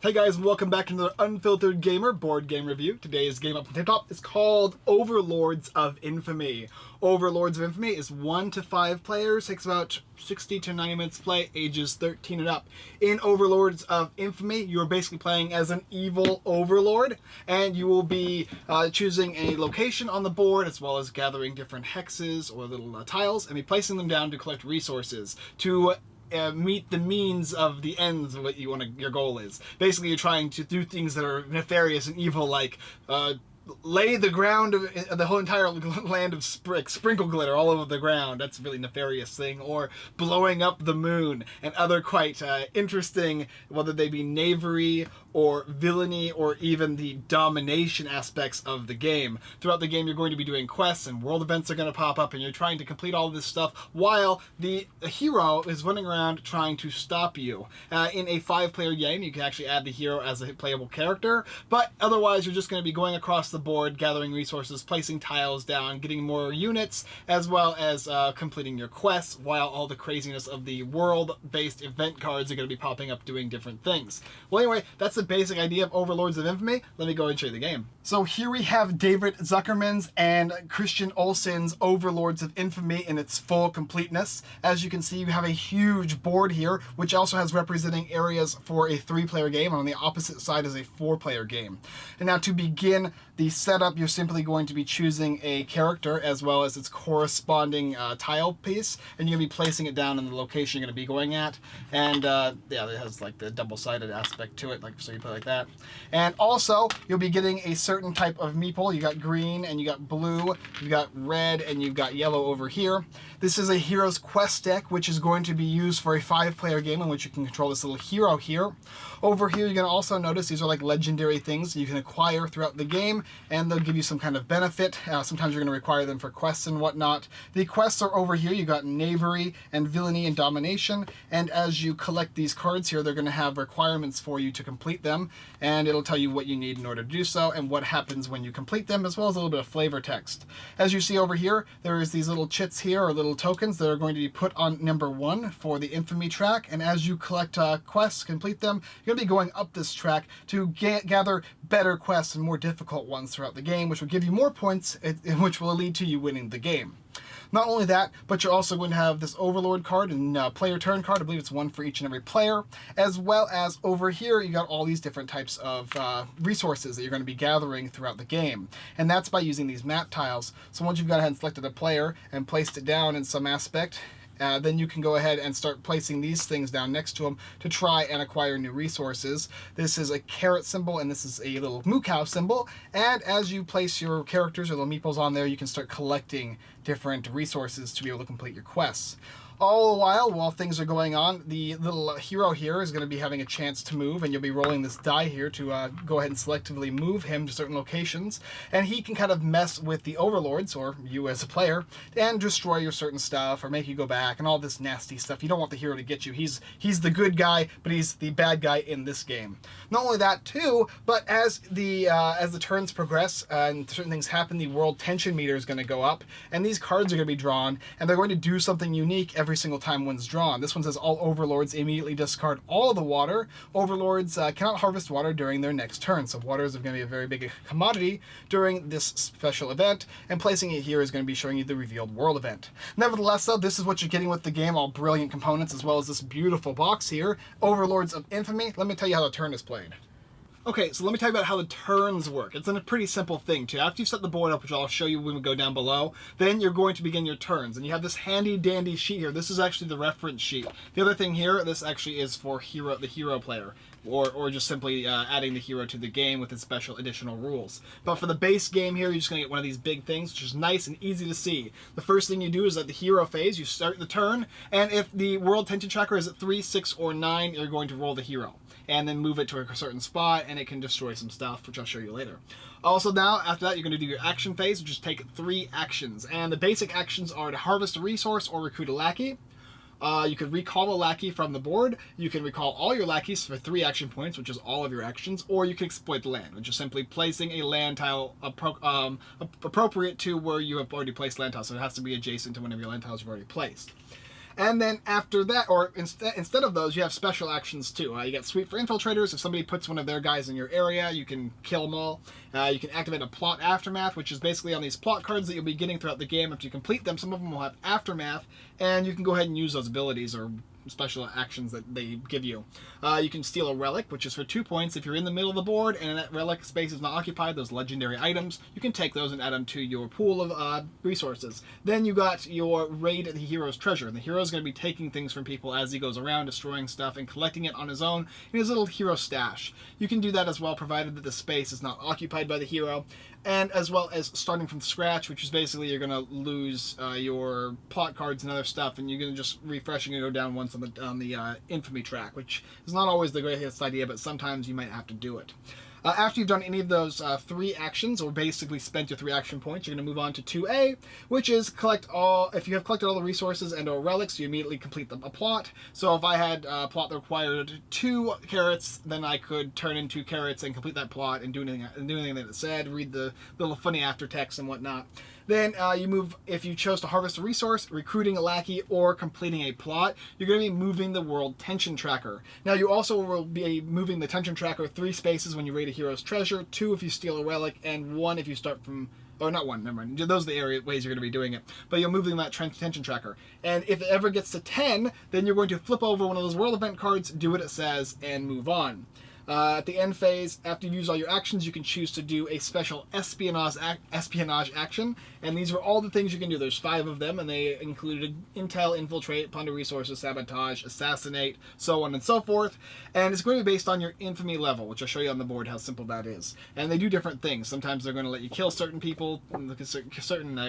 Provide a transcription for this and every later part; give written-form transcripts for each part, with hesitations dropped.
Hey guys, and welcome back to another Unfiltered Gamer board game review. Today's game up on tabletop is called Overlords of Infamy. Overlords of Infamy is 1 to 5 players, takes about 60 to 90 minutes to play, ages 13 and up. In Overlords of Infamy, you're basically playing as an evil overlord, and you will be choosing a location on the board, as well as gathering different hexes or little tiles, and be placing them down to collect resources to meet the means of the ends of what your goal is. Basically, you're trying to do things that are nefarious and evil, like lay the ground of the whole entire land of sprinkle glitter all over the ground. That's a really nefarious thing. Or blowing up the moon, and other quite interesting, whether they be knavery or villainy or even the domination aspects of the game. Throughout the game, you're going to be doing quests and world events are going to pop up, and you're trying to complete all this stuff while the hero is running around trying to stop you. In a 5-player game, you can actually add the hero as a playable character, but otherwise you're just going to be going across the board, gathering resources, placing tiles down, getting more units, as well as completing your quests, while all the craziness of the world-based event cards are going to be popping up doing different things. Well, anyway, that's the basic idea of Overlords of Infamy. Let me go and show you the game. So here we have David Zuckerman's and Christian Olsen's Overlords of Infamy in its full completeness. As you can see, you have a huge board here, which also has representing areas for a 3-player game, and on the opposite side is a 4-player game. And now to begin the setup, you're simply going to be choosing a character as well as its corresponding tile piece, and you're going to be placing it down in the location you're going to be going at. And yeah, it has like the double-sided aspect to it, like so you put it like that. And also, you'll be getting a certain type of meeple. You got green and you got blue, you've got red and you've got yellow over here. This is a Hero's Quest deck, which is going to be used for a 5-player game in which you can control this little hero here. Over here, you're going to also notice these are like legendary things you can acquire throughout the game, and they'll give you some kind of benefit. Sometimes you're going to require them for quests and whatnot. The quests are over here. You got knavery and villainy and domination, and as you collect these cards here, they're going to have requirements for you to complete them, and it'll tell you what you need in order to do so and what happens when you complete them, as well as a little bit of flavor text. As you see over here, there is these little chits here, or little tokens, that are going to be put on number 1 for the Infamy track, and as you collect quests, complete them, you're going to be going up this track to gather better quests and more difficult ones throughout the game, which will give you more points, which will lead to you winning the game. Not only that, but you're also going to have this Overlord card and player turn card. I believe it's one for each and every player, as well as over here you got all these different types of resources that you're going to be gathering throughout the game, and that's by using these map tiles. So once you've gone ahead and selected a player and placed it down in some aspect, then you can go ahead and start placing these things down next to them to try and acquire new resources. This is a carrot symbol, and this is a little moo cow symbol, and as you place your characters or little meeples on there, you can start collecting different resources to be able to complete your quests. All the while things are going on, the little hero here is going to be having a chance to move, and you'll be rolling this die here to go ahead and selectively move him to certain locations, and he can kind of mess with the overlords, or you as a player, and destroy your certain stuff, or make you go back, and all this nasty stuff. You don't want the hero to get you. He's the good guy, but he's the bad guy in this game. Not only that too, but as the turns progress and certain things happen, the world tension meter is going to go up, and these cards are going to be drawn, and they're going to do something unique every single time one's drawn. This one says all overlords immediately discard all of the water. Overlords cannot harvest water during their next turn, so water is going to be a very big commodity during this special event, and placing it here is going to be showing you the revealed world event. Nevertheless though, this is what you're getting with the game, all brilliant components, as well as this beautiful box here, Overlords of Infamy. Let me tell you how the turn is played. Okay, so let me tell you about how the turns work. It's a pretty simple thing, too. After you've set the board up, which I'll show you when we go down below, then you're going to begin your turns. And you have this handy-dandy sheet here. This is actually the reference sheet. The other thing here, this actually is for the hero player, or just simply adding the hero to the game with its special additional rules. But for the base game here, you're just going to get one of these big things, which is nice and easy to see. The first thing you do is at the hero phase, you start the turn, and if the world tension tracker is at 3, 6, or 9, you're going to roll the hero, and then move it to a certain spot, and it can destroy some stuff, which I'll show you later. Also now, after that, you're going to do your action phase, which is take 3 actions. And the basic actions are to harvest a resource or recruit a lackey. You could recall a lackey from the board. You can recall all your lackeys for 3 action points, which is all of your actions, or you can exploit the land, which is simply placing a land tile appropriate to where you have already placed land tiles. So it has to be adjacent to one of your land tiles you've already placed. And then after that, or instead of those, you have special actions too. You get Sweep for Infiltrators. If somebody puts one of their guys in your area, you can kill them all. You can activate a Plot Aftermath, which is basically on these plot cards that you'll be getting throughout the game. After you complete them, some of them will have Aftermath, and you can go ahead and use those abilities or special actions that they give you. You can steal a relic, which is for 2 points. If you're in the middle of the board and that relic space is not occupied, those legendary items, you can take those and add them to your pool of resources. Then you got your Raid the Hero's Treasure. The hero is going to be taking things from people as he goes around, destroying stuff and collecting it on his own in his little hero stash. You can do that as well, provided that the space is not occupied by the hero, and as well as starting from scratch, which is basically you're going to lose your plot cards and other stuff, and you're going to just refreshing and go down once on the infamy track, which is not always the greatest idea, but sometimes you might have to do it. After you've done any of those 3 actions, or basically spent your 3 action points, you're going to move on to 2A, which is collect all. If you have collected all the resources and or relics, you immediately complete a plot. So if I had a plot that required 2 carrots, then I could turn in 2 carrots and complete that plot and do anything that it said, read the little funny aftertext and whatnot. Then you move, if you chose to harvest a resource, recruiting a lackey, or completing a plot, you're going to be moving the World Tension Tracker. Now you also will be moving the Tension Tracker 3 spaces when you raid a hero's treasure, 2 if you steal a relic, and 1 if you start from, or not 1, never mind, those are the ways you're going to be doing it. But you're moving that Tension Tracker. And if it ever gets to 10, then you're going to flip over one of those world event cards, do what it says, and move on. At the end phase, after you use all your actions, you can choose to do a special espionage action, and these are all the things you can do. There's 5 of them, and they included intel, infiltrate, plunder resources, sabotage, assassinate, so on and so forth. And it's going to be based on your infamy level, which I'll show you on the board how simple that is. And they do different things. Sometimes they're going to let you kill certain people, look at certain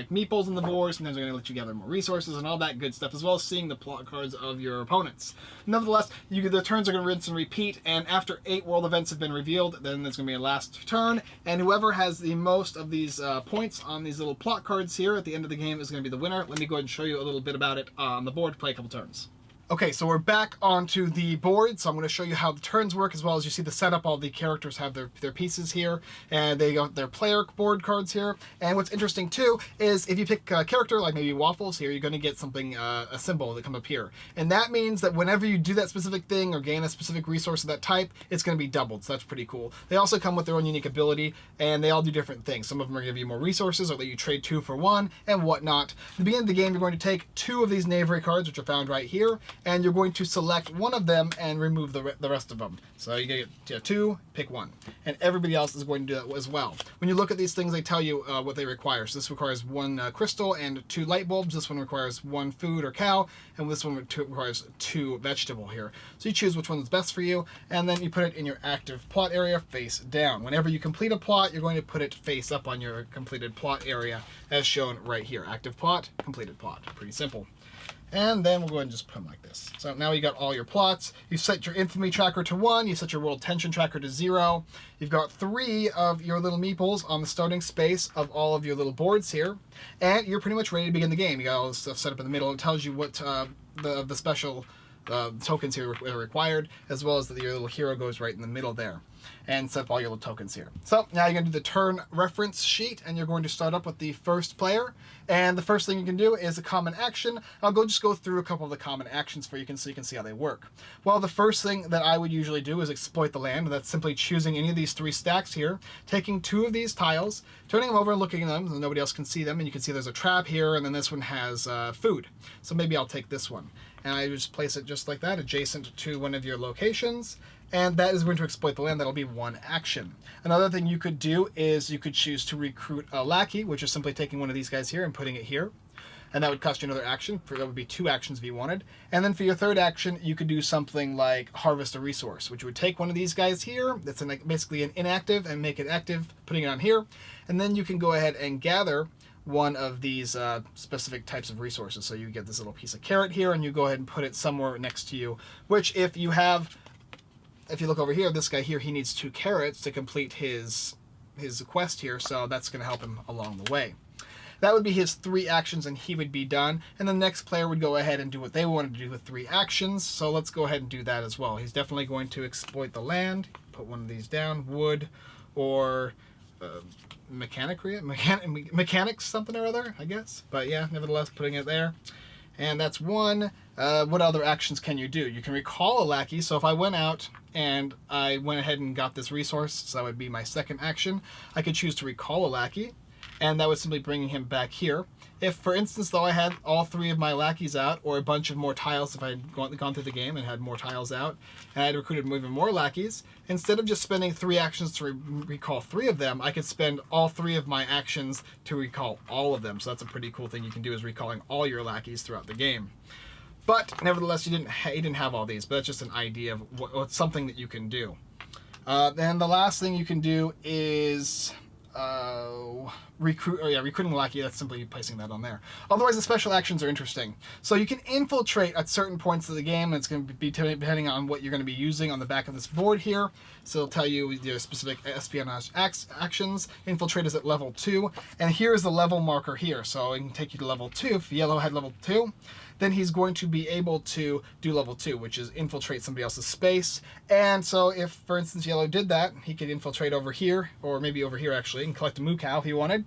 meeples on the board. Sometimes they're going to let you gather more resources and all that good stuff, as well as seeing the plot cards of your opponents. Nevertheless, the turns are going to rinse and repeat, and after 8 world events have been revealed, then there's going to be a last turn, and whoever has the most of these points on these little plot cards here at the end of the game is going to be the winner. Let me go ahead and show you a little bit about it on the board, play a couple turns. Okay, so we're back onto the board, so I'm going to show you how the turns work, as well as you see the setup. All the characters have their pieces here, and they got their player board cards here. And what's interesting too is if you pick a character like maybe Waffles here, you're going to get something, a symbol that come up here. And that means that whenever you do that specific thing or gain a specific resource of that type, it's going to be doubled, so that's pretty cool. They also come with their own unique ability, and they all do different things. Some of them are going to give you more resources, or let you trade 2 for 1, and whatnot. At the beginning of the game, you're going to take 2 of these Knavery cards, which are found right here, and you're going to select one of them and remove the rest of them. So you get 2, pick 1. And everybody else is going to do that as well. When you look at these things, they tell you what they require. So this requires 1 crystal and 2 light bulbs. This one requires 1 food or cow, and this one requires 2 vegetable here. So you choose which one is best for you, and then you put it in your active plot area face down. Whenever you complete a plot, you're going to put it face up on your completed plot area, as shown right here. Active plot, completed plot. Pretty simple. And then we'll go ahead and just put them like this. So now you got all your plots. You set your infamy tracker to 1. You set your world tension tracker to 0. You've got 3 of your little meeples on the starting space of all of your little boards here. And you're pretty much ready to begin the game. You got all this stuff set up in the middle. It tells you what the special tokens here are required, as well as that your little hero goes right in the middle there. And set up all your little tokens here. So now you're going to do the turn reference sheet, and you're going to start up with the first player. And the first thing you can do is a common action. I'll just go through a couple of the common actions for you, so you can see how they work. Well, the first thing that I would usually do is exploit the land. That's simply choosing any of these 3 stacks here, taking 2 of these tiles, turning them over and looking at them so nobody else can see them. And you can see there's a trap here, and then this one has food. So maybe I'll take this one. And I just place it just like that, adjacent to one of your locations. And that is going to exploit the land. That'll be 1 action. Another thing you could do is you could choose to recruit a lackey, which is simply taking one of these guys here and putting it here. And that would cost you another action. That would be 2 actions if you wanted. And then for your third action, you could do something like harvest a resource, which would take one of these guys here, that's basically an inactive, and make it active, putting it on here. And then you can go ahead and gather one of these specific types of resources. So you get this little piece of carrot here, and you go ahead and put it somewhere next to you, which if you look over here, this guy here, he needs 2 carrots to complete his quest here, so that's going to help him along the way. That would be his 3 actions, and he would be done. And the next player would go ahead and do what they wanted to do with 3 actions, so let's go ahead and do that as well. He's definitely going to exploit the land, put one of these down, wood, or mechanics something or other, I guess. But yeah, nevertheless, putting it there. And that's one. What other actions can you do? You can recall a lackey. So if I went out and I went ahead and got this resource, so that would be my second action, I could choose to recall a lackey, and that was simply bringing him back here. If, for instance, though, I had all 3 of my lackeys out, or a bunch of more tiles, if I had gone through the game and had more tiles out, and I had recruited even more lackeys, instead of just spending 3 actions to recall 3 of them, I could spend all 3 of my actions to recall all of them. So that's a pretty cool thing you can do, is recalling all your lackeys throughout the game. But nevertheless, you didn't have all these, but that's just an idea of what's something that you can do. Then the last thing you can do is recruiting lackey. That's simply placing that on there. Otherwise, the special actions are interesting. So you can infiltrate at certain points of the game, and it's going to be depending on what you're going to be using on the back of this board here. So it'll tell you your specific espionage actions. Infiltrate is at level 2, and here's the level marker here. So it can take you to level 2. If yellow had level 2, then he's going to be able to do level 2, which is infiltrate somebody else's space. And so if, for instance, yellow did that, he could infiltrate over here, or maybe over here actually, and collect a moo cow if he wanted.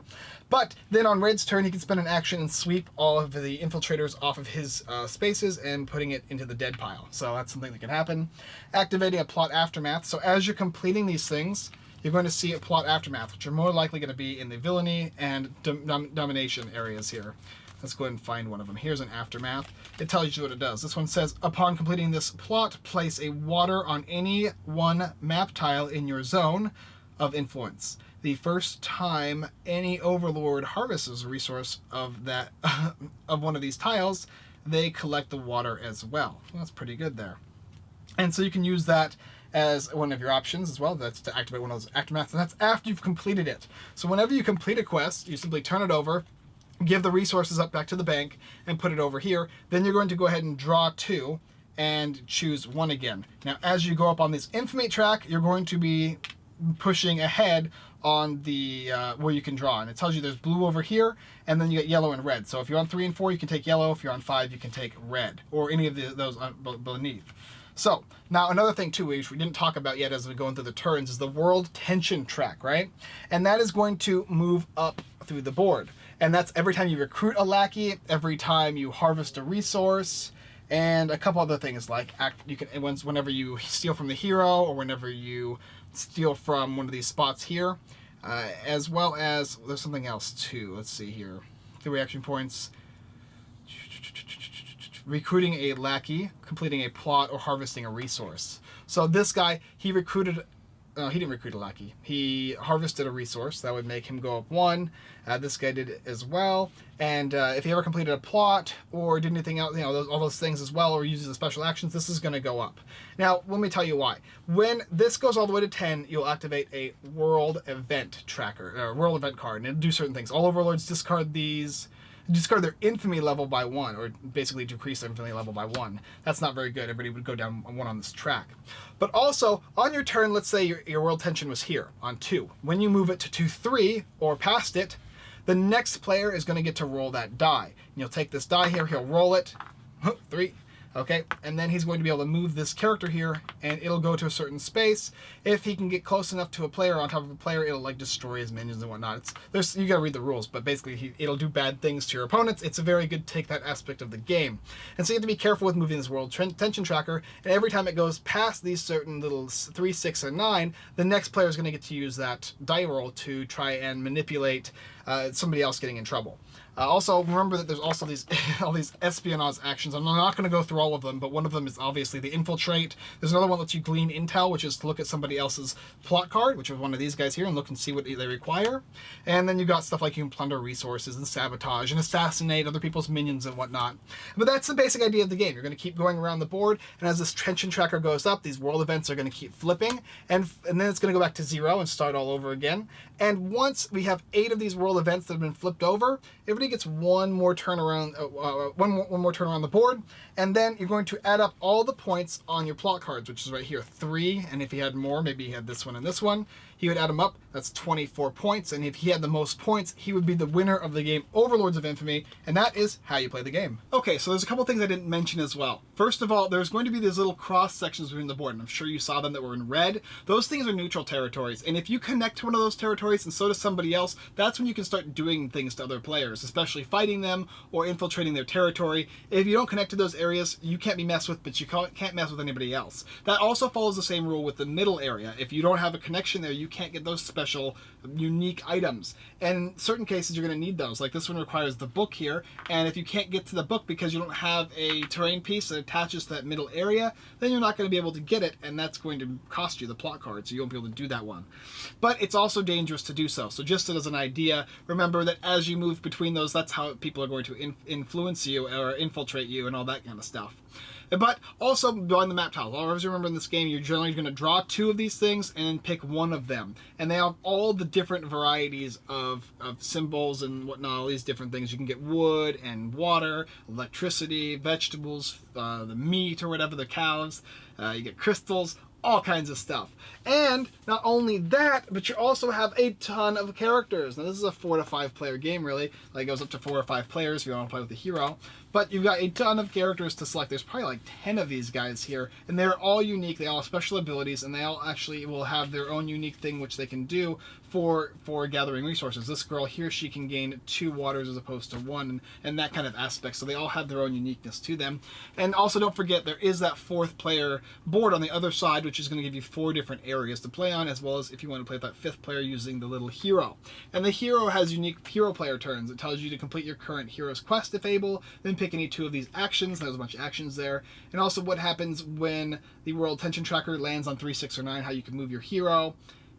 But then on red's turn, he can spend an action and sweep all of the infiltrators off of his spaces and putting it into the dead pile. So that's something that can happen. Activating a plot aftermath. So as you're completing these things, you're going to see a plot aftermath, which are more likely going to be in the villainy and domination areas here. Let's go ahead and find one of them. Here's an aftermath. It tells you what it does. This one says, upon completing this plot, place a water on any one map tile in your zone of influence. The first time any overlord harvests a resource of that of one of these tiles, they collect the water as well. That's pretty good there. And so you can use that as one of your options as well. That's to activate one of those aftermaths, and that's after you've completed it. So whenever you complete a quest, you simply turn it over, give the resources up back to the bank, and put it over here. Then you're going to go ahead and draw 2 and choose 1 again. Now, as you go up on this infamy track, you're going to be pushing ahead on the where you can draw, and it tells you there's blue over here, and then you get yellow and red. So if you're on 3 and 4, you can take yellow. If you're on 5, you can take red, or any of those beneath. So now another thing too, which we didn't talk about yet as we go into the turns, is the world tension track, right? And that is going to move up through the board. And that's every time you recruit a lackey, every time you harvest a resource, and a couple other things like whenever you steal from the hero, or whenever you steal from one of these spots here, as well as there's something else too. Let's see here, 3 action points. Recruiting a lackey, completing a plot, or harvesting a resource. So this guy, he didn't recruit a lackey. He harvested a resource. That would make him go up 1. This guy did it as well. And if he ever completed a plot or did anything else, all those things as well, or uses the special actions, this is going to go up. Now, let me tell you why. When this goes all the way to 10, you'll activate a world event tracker, or world event card, and it'll do certain things. All overlords discard their infamy level by 1, or basically decrease their infamy level by 1. That's not very good. Everybody would go down 1 on this track. But also, on your turn, let's say your world tension was here on 2. When you move it to 3 or past it, the next player is going to get to roll that die. And you'll take this die here, he'll roll it, 3, okay, and then he's going to be able to move this character here, and it'll go to a certain space. If he can get close enough to a player, on top of a player, it'll like destroy his minions and whatnot. You gotta read the rules, but basically it'll do bad things to your opponents. It's a very good take that aspect of the game. And so you have to be careful with moving this world tension tracker, and every time it goes past these certain little 3, 6, and 9, the next player is going to get to use that die roll to try and manipulate somebody else getting in trouble. Also, remember that there's also all these espionage actions. I'm not going to go through all of them, but one of them is obviously the infiltrate. There's another one that lets you glean intel, which is to look at somebody else's plot card, which is one of these guys here, and look and see what they require. And then you've got stuff like you can plunder resources and sabotage and assassinate other people's minions and whatnot. But that's the basic idea of the game. You're going to keep going around the board, and as this tension tracker goes up, these world events are going to keep flipping, and then it's going to go back to 0 and start all over again. And once we have 8 of these world events that have been flipped over, everybody gets one more turn around the board, and then you're going to add up all the points on your plot cards, which is right here, 3. And if he had more, maybe he had this one and this one, He would add them up. That's 24 points. And if he had the most points, he would be the winner of the game Overlords of Infamy. And that is how you play the game. Okay, so there's a couple things I didn't mention as well. First of all, there's going to be these little cross sections between the board. And I'm sure you saw them that were in red. Those things are neutral territories. And if you connect to one of those territories and so does somebody else, that's when you can start doing things to other players, especially fighting them or infiltrating their territory. If you don't connect to those areas, you can't be messed with, but you can't mess with anybody else. That also follows the same rule with the middle area. If you don't have a connection there, you can't get those special unique items. And in certain cases, you're going to need those. Like this one requires the book here, and if you can't get to the book because you don't have a terrain piece that attaches to that middle area, then you're not going to be able to get it, and that's going to cost you the plot card, so you won't be able to do that one. But it's also dangerous to do so. So just as an idea, remember that as you move between those, that's how people are going to influence you or infiltrate you and all that kind of stuff. But also beyond the map tiles. Always remember in this game, you're generally going to draw 2 of these things and then pick one of them. And they have all the different varieties of symbols and whatnot, all these different things. You can get wood and water, electricity, vegetables, the meat or whatever, the cows. You get crystals, all kinds of stuff. And not only that, but you also have a ton of characters. Now this is a 4 to 5 player game really. Like it goes up to 4 or 5 players if you want to play with the hero. But you've got a ton of characters to select. There's probably like 10 of these guys here, and they're all unique. They all have special abilities, and they all actually will have their own unique thing which they can do for gathering resources. This girl here, she can gain 2 waters as opposed to 1, and that kind of aspect. So they all have their own uniqueness to them. And also don't forget, there is that 4th player board on the other side, which is going to give you 4 different areas to play on, as well as if you want to play with that 5th player using the little hero. And the hero has unique hero player turns. It tells you to complete your current hero's quest if able, then pick any 2 of these actions. There's a bunch of actions there. And also what happens when the world tension tracker lands on 3, 6, or 9, how you can move your hero,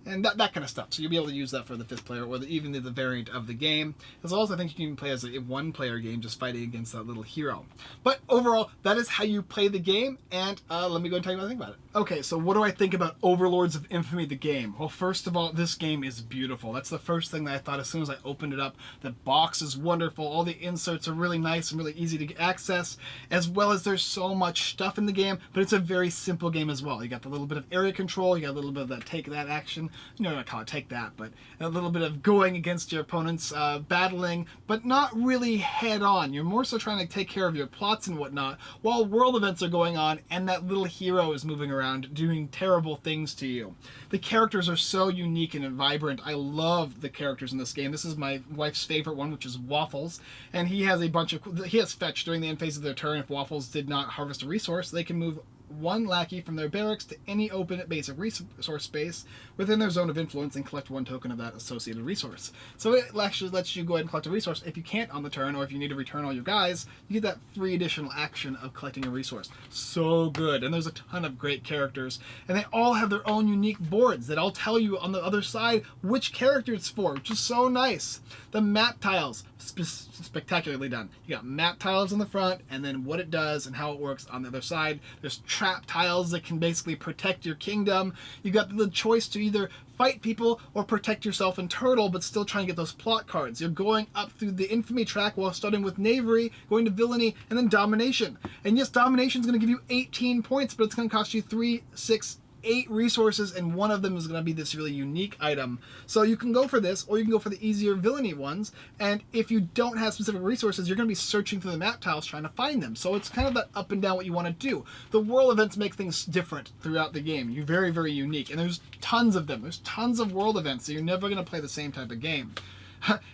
and that kind of stuff. So you'll be able to use that for the 5th player, or even the variant of the game. As well as I think you can even play as a 1-player game, just fighting against that little hero. But overall, that is how you play the game, and let me go and tell you what I think about it. Okay, so what do I think about Overlords of Infamy, the game? Well, first of all, this game is beautiful. That's the first thing that I thought as soon as I opened it up. The box is wonderful. All the inserts are really nice and really easy to access, as well as there's so much stuff in the game, but it's a very simple game as well. You got the little bit of area control, you got a little bit of that take that action. You know, I call it take that, but a little bit of going against your opponents, battling, but not really head on. You're more so trying to take care of your plots and whatnot, while world events are going on and that little hero is moving around doing terrible things to you. The characters are so unique and vibrant. I love the characters in this game. This is my wife's favorite one, which is Waffles, and he has fetch during the end phase of their turn. If Waffles did not harvest a resource, they can move 1 lackey from their barracks to any open basic resource space within their zone of influence and collect 1 token of that associated resource. So it actually lets you go ahead and collect a resource. If you can't on the turn, or if you need to return all your guys, you get that free additional action of collecting a resource. So good. And there's a ton of great characters, and they all have their own unique boards that all tell you on the other side which character it's for, which is so nice. The map tiles, spectacularly done. You got map tiles on the front, and then what it does and how it works on the other side. There's trap tiles that can basically protect your kingdom. You got the choice to either fight people or protect yourself in turtle, but still try and get those plot cards. You're going up through the infamy track while starting with knavery, going to villainy, and then domination. And yes, domination is going to give you 18 points, but it's going to cost you 3, 6, 8 resources, and one of them is going to be this really unique item. So you can go for this, or you can go for the easier villainy ones, and if you don't have specific resources, you're going to be searching through the map tiles trying to find them. So it's kind of that up and down what you want to do. The world events make things different throughout the game. You're very, very unique, and there's tons of them. There's tons of world events, so you're never going to play the same type of game.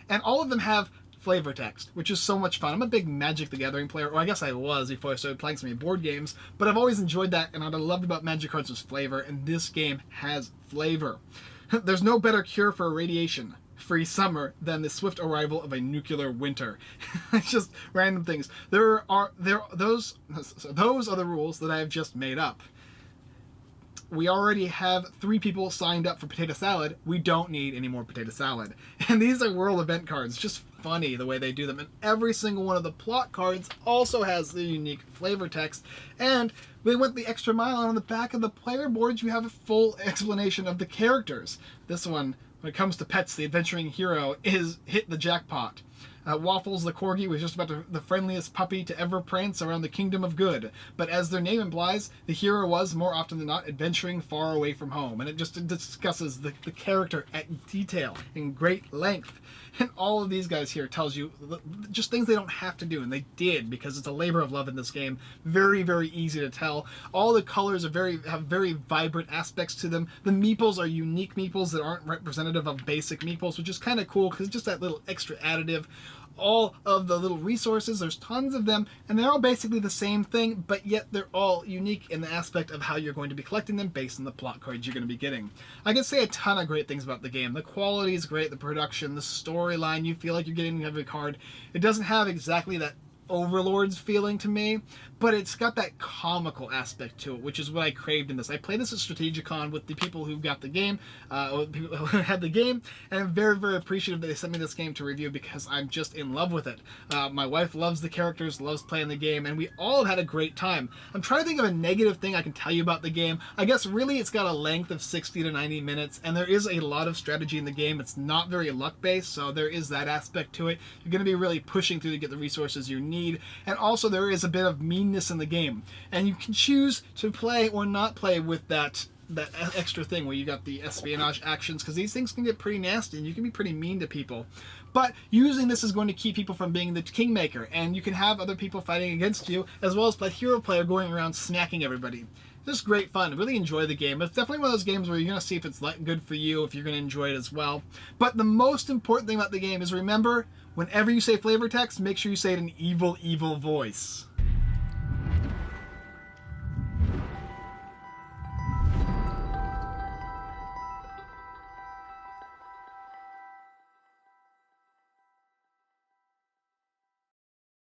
And all of them have flavor text, which is so much fun. I'm a big Magic the Gathering player, or I guess I was before I started playing so many board games, but I've always enjoyed that, and what I loved about Magic cards was flavor, and this game has flavor. There's no better cure for a radiation-free summer than the swift arrival of a nuclear winter. It's just random things. Those are the rules that I have just made up. We already have 3 people signed up for potato salad. We don't need any more potato salad. And these are world event cards. It's just funny the way they do them. And every single one of the plot cards also has the unique flavor text. And they went the extra mile, and on the back of the player boards, you have a full explanation of the characters. This one, when it comes to pets, the adventuring hero is hit the jackpot. Waffles the corgi was just about the friendliest puppy to ever prance around the kingdom of good, but as their name implies, the hero was, more often than not, adventuring far away from home, and it just discusses the character at detail in great length. And all of these guys here tells you just things they don't have to do, and they did, because it's a labor of love in this game. Very, very easy to tell. All the colors are have very vibrant aspects to them. The meeples are unique meeples that aren't representative of basic meeples, which is kind of cool, because it's just that little extra additive. All of the little resources, there's tons of them, and they're all basically the same thing, but yet they're all unique in the aspect of how you're going to be collecting them based on the plot cards you're going to be getting. I can say a ton of great things about the game. The quality is great, the production, the storyline, you feel like you're getting every card. It doesn't have exactly that Overlords feeling to me, but it's got that comical aspect to it, which is what I craved in this. I played this at Strategicon with the people who got the game, people who had the game, and I'm very, very appreciative that they sent me this game to review, because I'm just in love with it. My wife loves the characters, loves playing the game, and we all had a great time. I'm trying to think of a negative thing I can tell you about the game. I guess really it's got a length of 60 to 90 minutes, and there is a lot of strategy in the game. It's not very luck-based, so there is that aspect to it. You're going to be really pushing through to get the resources you need. And also there is a bit of meanness in the game, and you can choose to play or not play with that extra thing where you got the espionage actions, because these things can get pretty nasty and you can be pretty mean to people. But using this is going to keep people from being the kingmaker, and you can have other people fighting against you, as well as play hero player going around smacking everybody. Just great fun. Really enjoy the game. It's definitely one of those games where you're going to see if it's good for you, if you're going to enjoy it as well. But the most important thing about the game is, remember, whenever you say flavor text, make sure you say it in an evil, evil voice.